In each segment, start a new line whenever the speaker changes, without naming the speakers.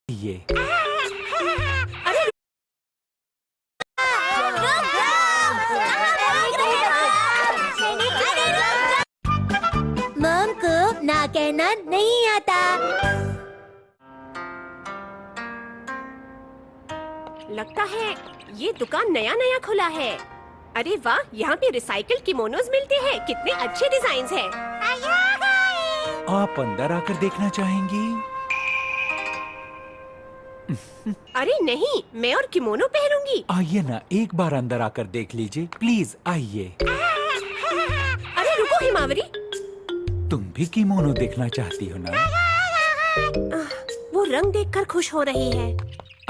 ये
अरे
मॉम को ना कहना नहीं आता।
लगता है ये दुकान नया नया खुला है। अरे वाह, यहाँ पे रिसाइकल किमोनोज मिलते हैं। कितने अच्छे डिजाइन्स हैं।
आप अंदर आकर देखना चाहेंगी?
अरे नहीं, मैं और किमोनो पहनूंगी।
आइए ना, एक बार अंदर आकर देख लीजिए, प्लीज आइए।
अरे रुको हिमावरी,
तुम भी किमोनो देखना चाहती हो ना?
वो रंग देखकर खुश हो रही है।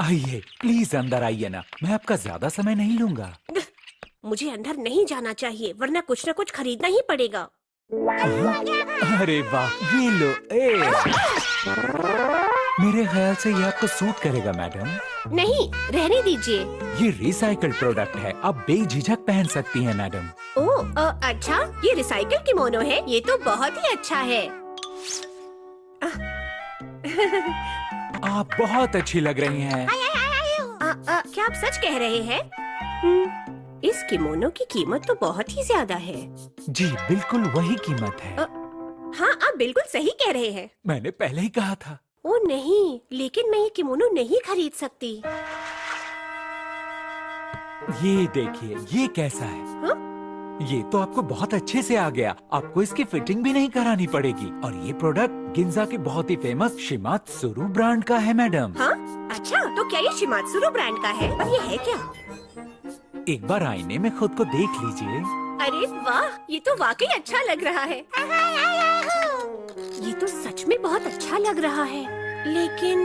आइए, प्लीज अंदर आइए ना, मैं आपका ज्यादा समय नहीं लूंगा।
मुझे अंदर नहीं जाना चाहिए, वरना कुछ न कुछ खरीदना ही पड़ेगा।
अरे वाह, ये लो। मेरे ख्याल से ये आपको सूट करेगा मैडम।
नहीं, रहने दीजिए।
ये रिसाइकल्ड प्रोडक्ट है, आप बेझिझक पहन सकती हैं मैडम।
ओह, अच्छा, ये रिसाइकल किमोनो है। ये तो बहुत ही अच्छा है।
आप बहुत अच्छी लग रही हैं।
क्या आप सच कह रहे हैं? इस किमोनो की कीमत तो बहुत ही ज्यादा है।
जी बिल्कुल वही कीमत है।
हाँ, आप बिल्कुल सही कह रहे हैं।
मैंने पहले ही कहा था।
ओ नहीं, लेकिन मैं ये किमोनो नहीं खरीद सकती।
ये देखिए, ये कैसा है?
हा?
ये तो आपको बहुत अच्छे से आ गया। आपको इसकी फिटिंग भी नहीं करानी पड़ेगी। और ये प्रोडक्ट गिंजा के बहुत ही फेमस शिमात्सुरु ब्रांड का है मैडम।
हाँ? अच्छा, तो क्या ये शिमात्सुरु ब्रांड का है? और ये है क्या?
एक बार आईने में खुद को देख लीजिए।
अरे वाह, ये तो वाकई अच्छा लग रहा है। ये तो सच में बहुत अच्छा लग रहा है। लेकिन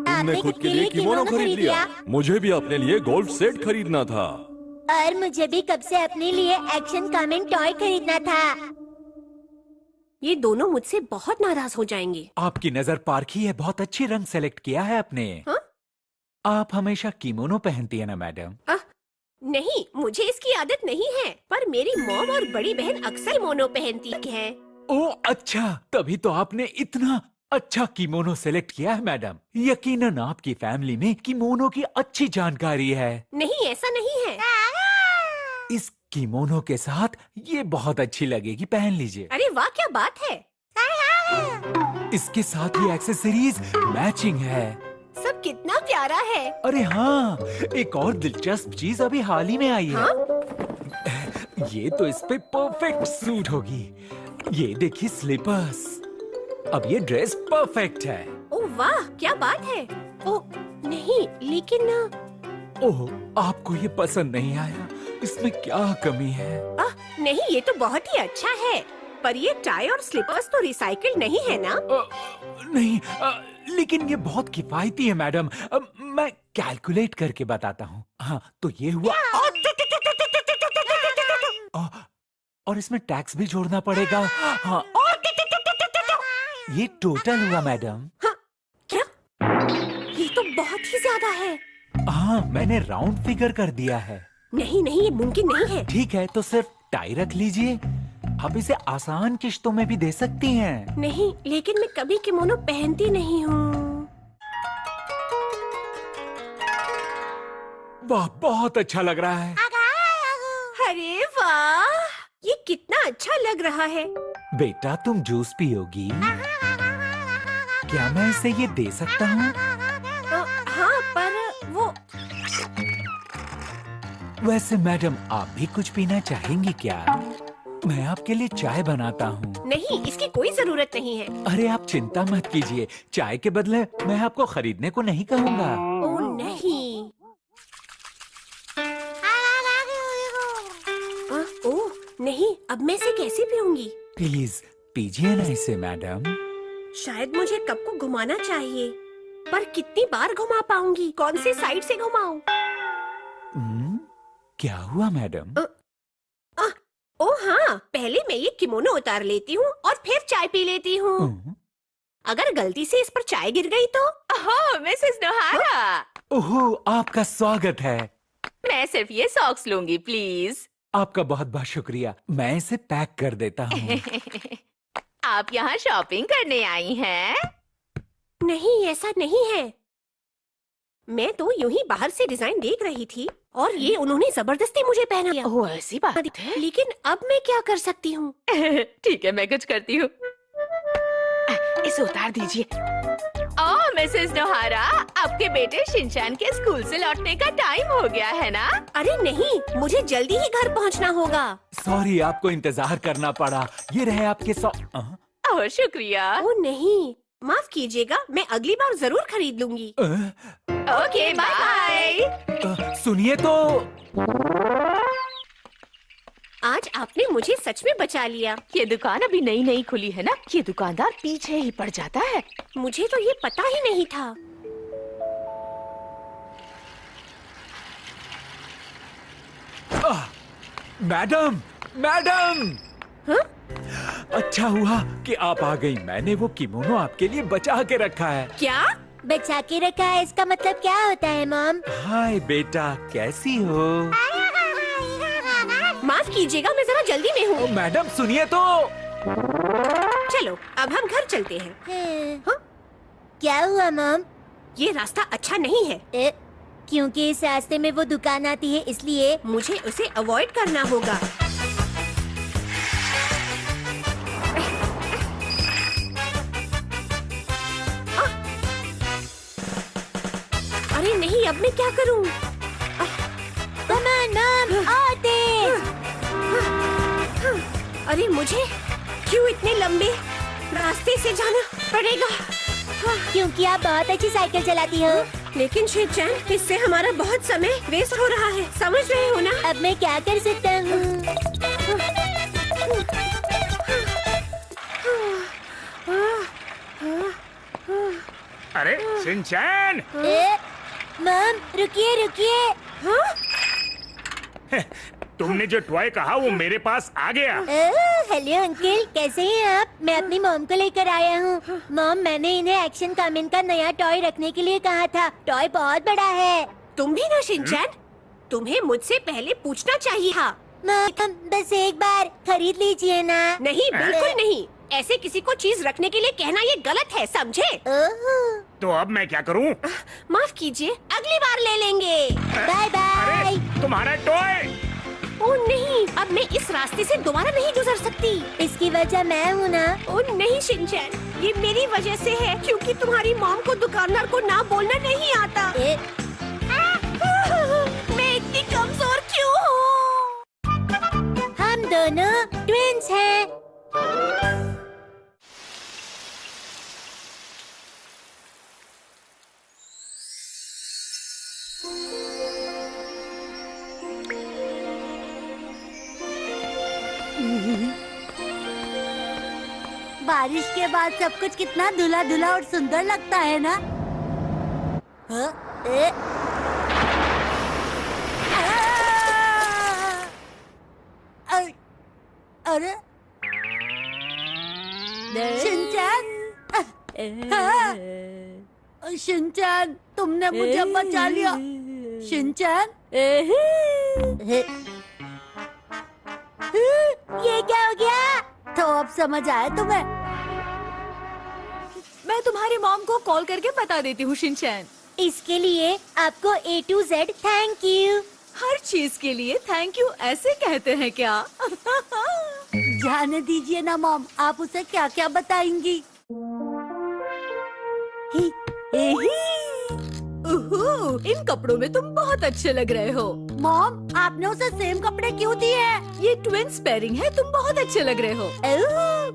तुमने खुद के लिए किमोनो खरीद लिया। मुझे भी अपने लिए गोल्फ सेट खरीदना था।
और मुझे भी कब से अपने लिए एक्शन कमेंट टॉय खरीदना था।
ये दोनों मुझसे बहुत नाराज हो जाएंगे।
आपकी नजर पारखी है, बहुत अच्छी रंग सेलेक्ट किया है आपने।
हाँ?
आप हमेशा किमोनो पहनती है ना मैडम?
नहीं, मुझे इसकी आदत नहीं है। पर मेरी मॉम और बड़ी बहन अक्सर किमोनो पहनती हैं।
ओह अच्छा, तभी तो आपने इतना अच्छा किमोनो सेलेक्ट किया है मैडम। यकीनन आपकी फैमिली में किमोनो की अच्छी जानकारी है।
नहीं, ऐसा नहीं है।
इस किमोनो के साथ ये बहुत अच्छी लगेगी, पहन लीजिए।
अरे वाह, क्या बात है।
इसके साथ ही एक्सेसरीज मैचिंग है।
सब कितना प्यारा है।
अरे हाँ, एक और दिलचस्प चीज अभी हाल ही में आई है।
हाँ?
ये तो इस पे परफेक्ट सूट होगी। ये देखिए स्लीपर्स। अब ये ड्रेस परफेक्ट है।
ओह वाह, क्या बात है। ओह नहीं, लेकिन
ओह, आपको ये पसंद नहीं आया? इसमें क्या कमी है?
नहीं, ये तो बहुत ही अच्छा है। पर ये टाई और स्लीपर्स तो रिसाइकिल नहीं है ना?
नहीं, लेकिन ये बहुत किफायती है मैडम। मैं कैलकुलेट करके बताता हूँ। हाँ, तो ये हुआ। और इसमें टैक्स भी जोड़ना पड़ेगा। हाँ, ये टोटल हुआ मैडम।
हाँ, क्या? ये तो बहुत ही ज्यादा है।
हाँ, मैंने राउंड फिगर कर दिया है।
नहीं नहीं, ये मुमकिन नहीं है।
ठीक है, तो सिर्फ टाई रख लीजिए। आप इसे आसान किश्तों में भी दे सकती हैं।
नहीं, लेकिन मैं कभी किमोनो पहनती नहीं हूँ।
वाह, बहुत अच्छा लग रहा है।
अरे वाह, ये कितना अच्छा लग रहा है।
बेटा, तुम जूस पियोगी? क्या मैं इसे ये दे सकता हूँ?
हाँ, पर वो
वैसे मैडम, आप भी कुछ पीना चाहेंगी क्या? मैं आपके लिए चाय बनाता हूँ।
नहीं, इसकी कोई जरूरत नहीं है।
अरे आप चिंता मत कीजिए, चाय के बदले मैं आपको खरीदने को नहीं कहूँगा।
ओह नहीं। ओह नहीं, अब मैं इसे कैसे पीऊंगी?
प्लीज पीजिए ना इसे मैडम।
शायद मुझे कप को घुमाना चाहिए, पर कितनी बार घुमा पाऊंगी? कौन से साइड से घुमाऊं?
क्या हुआ मैडम?
ओह हाँ, पहले मैं ये किमोनो उतार लेती हूँ और फिर चाय पी लेती हूँ। अगर गलती से इस पर चाय गिर गई तो?
ओह, मिसेस नोहारा।
ओह, आपका स्वागत है।
मैं सिर्फ ये सॉक्स लूंगी प्लीज।
आपका बहुत बहुत शुक्रिया। मैं इसे पैक कर देता हूँ।
आप यहाँ शॉपिंग करने आई हैं?
नहीं, ऐसा नहीं है। मैं तो यूं ही बाहर से डिजाइन देख रही थी और ये उन्होंने जबरदस्ती मुझे पहना दिया।
ओह, ऐसी बात है।
लेकिन अब मैं क्या कर सकती हूँ?
ठीक है, मैं कुछ करती हूँ। इसे उतार दीजिए। ओह, मिसेस नोहारा, आपके बेटे शिनचैन के स्कूल से लौटने का टाइम हो गया है ना?
अरे नहीं, मुझे जल्दी ही घर पहुँचना होगा।
सॉरी, आपको इंतजार करना पड़ा। ये रहे आपके
ओह, शुक्रिया।
ओह नहीं, माफ कीजिएगा, मैं अगली बार जरूर खरीद लूंगी।
Okay, bye.
सुनिए तो।
आज आपने मुझे सच में बचा लिया।
ये दुकान अभी नई नई खुली है ना, ये दुकानदार पीछे ही पड़ जाता है।
मुझे तो ये पता ही नहीं था।
Madam, madam.
हाँ?
अच्छा हुआ कि आप आ गई। मैंने वो किमोनो आपके लिए बचा के रखा है।
क्या?
बचा के रखा है, इसका मतलब क्या होता है मॉम?
हाय बेटा, कैसी हो?
माफ कीजिएगा, मैं जरा जल्दी में हूँ।
मैडम सुनिए तो।
चलो, अब हम घर चलते हैं। हाँ?
क्या हुआ मॉम?
ये रास्ता अच्छा नहीं है।
क्योंकि इस रास्ते में वो दुकान आती है, इसलिए
मुझे उसे अवॉइड करना होगा। अरे नहीं, अब मैं क्या करूं?
कम ऑन मॉम, और तेज।
अरे मुझे क्यों इतने लंबे रास्ते से जाना पड़ेगा?
क्योंकि आप बहुत अच्छी साइकिल चलाती हो।
लेकिन शिनचैन, इससे हमारा बहुत समय वेस्ट हो रहा है, समझ रहे हो ना?
अब मैं क्या कर सकता हूँ?
अरे शिनचैन!
मॉम रुकिए रुकिए।
तुमने जो टॉय कहा वो मेरे पास आ गया।
हेलो अंकल, कैसे हैं आप? मैं अपनी मॉम को लेकर आया हूँ। मॉम, मैंने इन्हें एक्शन कामिन का नया टॉय रखने के लिए कहा था। टॉय बहुत बड़ा है।
तुम भी ना शिनचैन, तुम्हें मुझसे पहले पूछना चाहिए था।
मॉम, बस एक बार खरीद लीजिए ना।
नहीं, बिल्कुल नहीं। ऐसे किसी को चीज रखने के लिए कहना ये गलत है, समझे?
तो अब मैं क्या करूँ?
माफ कीजिए, अगली बार ले लेंगे।
Bye bye.
अरे तुम्हारा टॉय!
ओह नहीं, अब मैं इस रास्ते से दोबारा नहीं गुजर सकती।
इसकी वजह मैं हूँ ना।
ओह नहीं शिनचैन, ये मेरी वजह से है, क्योंकि तुम्हारी मॉम को दुकानदार को ना बोलना नहीं आता। मैं इतनी कमजोर क्यों हूँ?
हम दोनों ट्विंस हैं।
बारिश के बाद सब कुछ कितना धुला धुला और सुंदर लगता है ना? अरे शिनचैन! शिनचैन, तुमने मुझे बचा लिया। शिनचैन!
ये क्या हो गया?
तो अब समझ आया तुम्हें?
मैं तुम्हारी मॉम को कॉल करके बता देती हूँ शिनचैन।
इसके लिए आपको A to Z thank you.
हर चीज के लिए थैंक यू ऐसे कहते हैं क्या?
जाने दीजिए ना मॉम, आप उसे क्या क्या बताएंगी?
इन कपड़ों में तुम बहुत अच्छे लग रहे हो।
मॉम, आपने उसे सेम कपड़े क्यों दिए?
ये ट्विंस पेयरिंग है, तुम बहुत अच्छे लग रहे हो।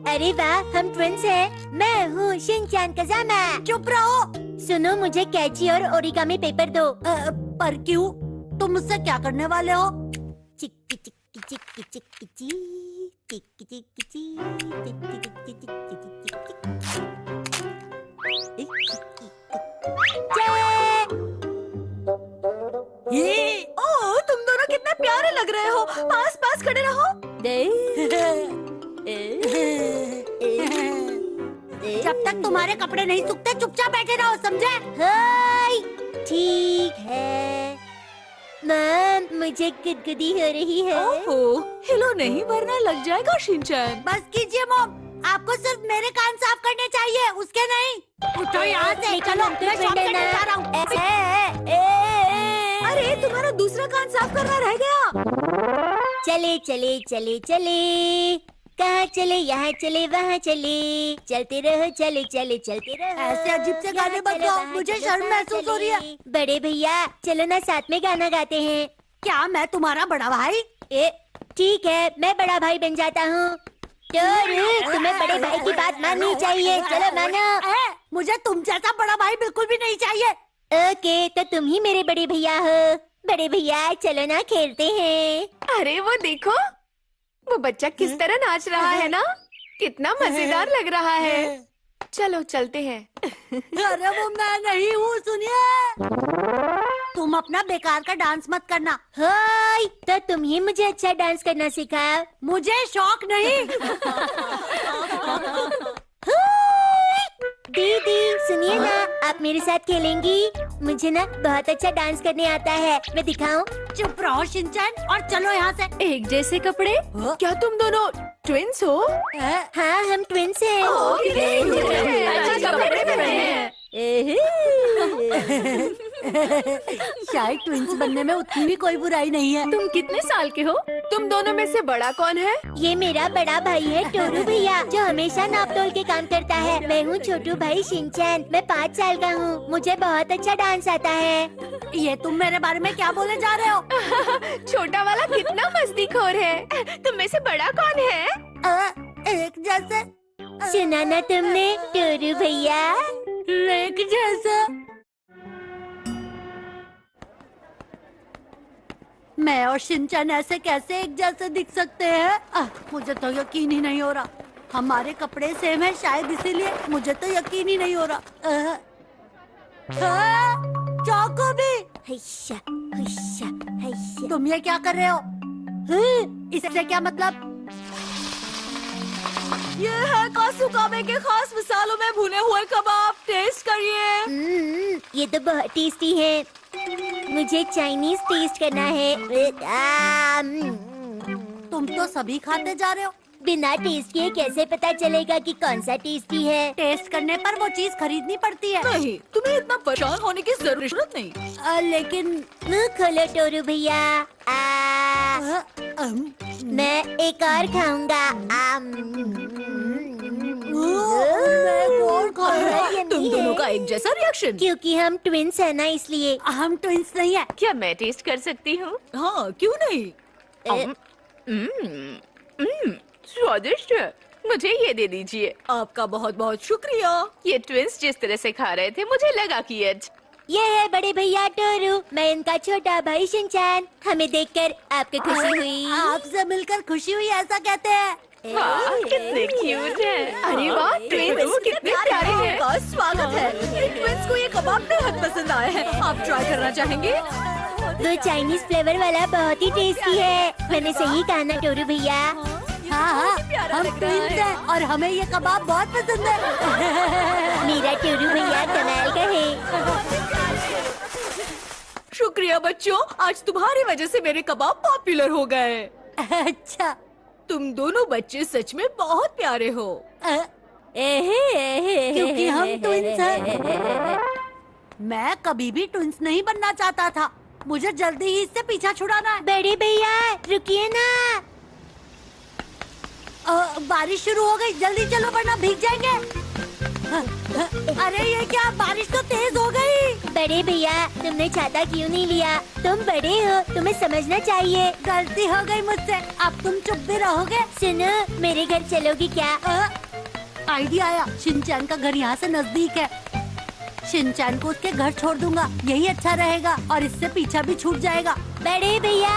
अरे वाह, हम ट्विंस हैं। मैं हूँ शिनचैन कज़ामा।
चुप रहो।
सुनो, मुझे कैची और ओरिगामी पेपर दो।
पर क्यों? तुम मुझसे क्या करने वाले हो?
चिक्की चिक्की चिक्की चिक्की ची, चिक्की चिक्की ची, चिक्की चिक्की चिक्की चिक्की
ये
ओह, तुम दोनों कितने प्यारे लग रहे हो। पास पास खड़े रहो।
जब तक तुम्हारे कपड़े नहीं सूखते चुपचाप बैठे रहो, समझे?
हाय, ठीक है। मैम, मुझे गुदगुदी हो रही है।
ओहो, हिलो नहीं वरना लग जाएगा शिनचैन।
बस कीजिए मॉम, आपको सिर्फ मेरे कान साफ करने चाहिए, उसके नहीं। उठो यहाँ से, चलो मैं शॉप करने जा रहा हूँ।
अरे तुम्हारा दूसरा कान साफ करना रह गया।
चले चले चले चले, कहाँ चले, यहाँ चले वहाँ चले, चलते रहो चले चले चलते रहो।
ऐसे अजीब से गाने मत गाओ, मुझे शर्म महसूस हो रही है।
बड़े भैया चलो ना साथ में गाना गाते हैं।
क्या मैं तुम्हारा बड़ा भाई?
ठीक है, मैं बड़ा भाई बन जाता हूँ। तुम्हें बड़े भाई की बात माननी चाहिए, चलो मानो।
मुझे तुम जैसा बड़ा भाई बिल्कुल भी नहीं चाहिए।
ओके, तो तुम ही मेरे बड़े भैया हो। बड़े भैया चलो ना खेलते हैं।
अरे वो देखो, वो बच्चा किस तरह नाच रहा है ना, कितना मजेदार लग रहा है। चलो चलते हैं।
अरे वो मैं नहीं हूँ, सुनिए। तुम अपना बेकार का डांस मत करना।
हाय, तो तुम ही मुझे अच्छा डांस करना सिखाओ।
मुझे शौक नहीं।
दीदी सुनिए ना, आप मेरे साथ खेलेंगी? मुझे ना बहुत अच्छा डांस करने आता है, मैं दिखाऊं?
चुप रहो शिनचैन और चलो यहाँ से।
एक जैसे कपड़े? क्या तुम दोनों ट्विंस हो?
हाँ, हम ट्विंस हैं।
अच्छे कपड़े पहने हैं।
शायद ट्विंस बनने में उतनी भी कोई बुराई नहीं है।
तुम कितने साल के हो? तुम दोनों में से बड़ा कौन है?
ये मेरा बड़ा भाई है टोरू भैया, जो हमेशा नाप तोल के काम करता है। मैं हूँ छोटू भाई शिनचैन, मैं 5 साल का हूँ। मुझे बहुत अच्छा डांस आता है।
ये तुम मेरे बारे में क्या बोले जा रहे हो?
छोटा वाला कितना मस्तीखोर है। तुम में से बड़ा कौन है?
एक जैसे।
सुना ना तुमने टोरू भैया?
एक जैसा। मैं और शिनचैन ऐसे कैसे एक जैसे दिख सकते हैं? मुझे तो यकीन ही नहीं हो रहा। हमारे कपड़े सेम है, शायद इसीलिए मुझे तो यकीन ही नहीं हो रहा। चौको भी।
हैशा, हैशा, हैशा।
तुम ये क्या कर रहे हो? इससे क्या मतलब?
ये है कासुकाबे के खास मसालों में भुने हुए कबाब, टेस्ट करिए।
ये तो बहुत टेस्टी है। मुझे चाइनीज टेस्ट करना है।
तुम तो सभी खाते जा रहे हो।
बिना टेस्ट किए कैसे पता चलेगा कि कौन सा टेस्टी है?
टेस्ट करने पर वो चीज खरीदनी पड़ती है।
नहीं, तुम्हें इतना परेशान होने की जरूरत नहीं।
लेकिन
मुंह खोलो टोरू भैया। मैं एक और खाऊंगा।
तुम दोनों का एक जैसा रिएक्शन।
क्योंकि हम ट्विंस है ना, इसलिए।
हम ट्विंस नहीं है।
क्या मैं टेस्ट कर सकती हूँ? हाँ, क्यों नहीं? स्वादिष्ट है। मुझे ये दे दीजिए। आपका बहुत बहुत शुक्रिया। ये ट्विंस जिस तरह से खा रहे थे, मुझे लगा कि
ये है बड़े भैया टोरू, मैं इनका छोटा भाई शिनचैन। हमें देखकर आपको खुशी हुई?
आपसे मिलकर खुशी हुई, ऐसा कहते हैं।
कितने क्यूट हैं। अरे वाह, ट्विंस कितने प्यारे हैं। स्वागत है। ट्विंस को ये कबाब बेहद पसंद आए हैं। आप ट्राई करना चाहेंगे?
वो चाइनीज फ्लेवर वाला बहुत ही टेस्टी है। मैंने सही कहा ना टोरू भैया?
हाँ, हम ट्विंस हैं और हमें ये कबाब बहुत पसंद है।
मेरा टोरू भैया कमाल का है।
शुक्रिया बच्चों, आज तुम्हारी वजह से मेरे कबाब पॉपुलर हो गए।
अच्छा,
तुम दोनों बच्चे सच में बहुत प्यारे हो।
क्योंकि हम ट्विंस हैं। मैं कभी भी ट्विंस नहीं बनना चाहता था। मुझे जल्दी ही इससे पीछा छुड़ाना है।
बड़े भैया रुकिए ना।
बारिश शुरू हो गई, जल्दी चलो वरना भीग जाएंगे। अरे ये क्या, बारिश तो तेज हो गई।
बड़े भैया तुमने छाता क्यों नहीं लिया? तुम बड़े हो, तुम्हें समझना चाहिए।
गलती हो गई मुझसे, अब तुम चुप भी रहोगे?
सुनो, मेरे घर चलोगी क्या?
आइडिया आया। शिनचैन का घर यहाँ से नजदीक है। शिनचैन को उसके घर छोड़ दूंगा, यही अच्छा रहेगा और इससे पीछा भी छूट जाएगा।
बड़े भैया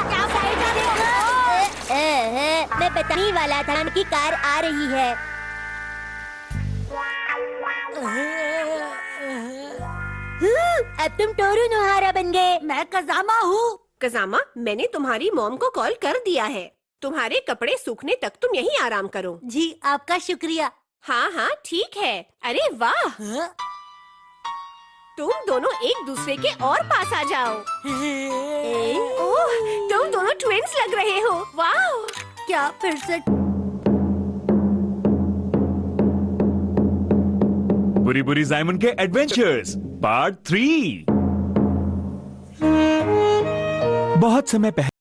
क्या साइड जा रहे हो?
मैं बताने वाला था कि कार आ रही है। अब तुम टोरू नोहारा बन गए।
मैं कजामा हूँ।
कजामा, मैंने तुम्हारी मॉम को कॉल कर दिया है। तुम्हारे कपड़े सूखने तक तुम यहीं आराम करो।
जी, आपका शुक्रिया।
हाँ हाँ ठीक है। अरे वाह, तुम दोनों एक दूसरे के और पास आ जाओ। ओह, तुम दोनों ट्विंस लग रहे हो। वाह,
क्या फिर से?
बुरी बुरी जायमन के एडवेंचर्स पार्ट 3। बहुत समय पहले